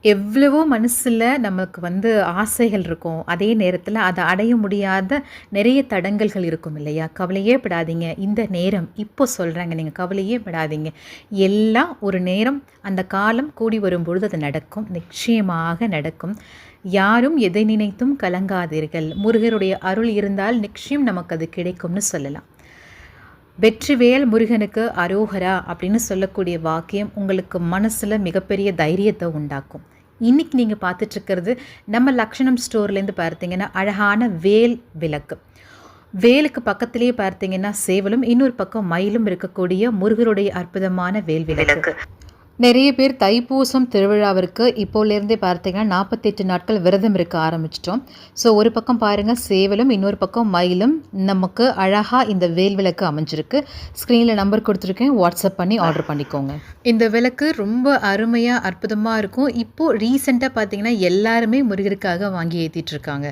எவ்வளவோ மனசுல நமக்கு ஆசைகள் இருக்கும். அதே நேரத்தில அத அடைய முடியாத நிறைய தடங்கல்கள் இருக்கும் இல்லையா? கவலையே படாதீங்க. இந்த நேரம் இப்போ சொல்றேங்க. நீங்க கவலையே படாதீங்க. எல்லாம் ஒரு நேரம் அந்த காலம் கூடி வரும்பொழுது அது நடக்கும். நிச்சயமாக நடக்கும். யாரும் எதை நினைத்தும் கலங்காதீர்கள். முருகருடைய அருள் இருந்தால் நிச்சயம் நமக்கு அது கிடைக்கும்னு சொல்லலாம். வெற்றிவேல் முருகனுக்கு அரோகரா அப்படின்னு சொல்லக்கூடிய வாக்கியம் உங்களுக்கு மனசில் மிகப்பெரிய தைரியத்தை உண்டாக்கும். இன்றைக்கி நீங்கள் பார்த்துட்ருக்கிறது நம்ம லக்ஷணம் ஸ்டோர்லேருந்து பார்த்தீங்கன்னா அழகான வேல் விளக்கு. வேலுக்கு பக்கத்திலேயே பார்த்தீங்கன்னா சேவலும் இன்னொரு பக்கம் மயிலும் இருக்கக்கூடிய முருகருடைய அற்புதமான வேல் விளக்கு. நிறைய பேர் தைப்பூசம் திருவிழாவிற்கு இப்போலேருந்தே பார்த்தீங்கன்னா 48 நாட்கள் விரதம் இருக்க ஆரம்பிச்சிட்டோம். ஸோ ஒரு பக்கம் பாருங்கள் சேவலும் இன்னொரு பக்கம் மயிலும் நமக்கு அழகாக இந்த வேல் விளக்கு அமைஞ்சிருக்கு. ஸ்க்ரீனில் நம்பர் கொடுத்துருக்கேன், வாட்ஸ்அப் பண்ணி ஆர்டர் பண்ணிக்கோங்க. இந்த விளக்கு ரொம்ப அருமையாக அற்புதமாக இருக்கும். இப்போது ரீசெண்டாக பார்த்தீங்கன்னா எல்லாருமே முருகருக்காக வாங்கி ஏற்றிட்டு இருக்காங்க.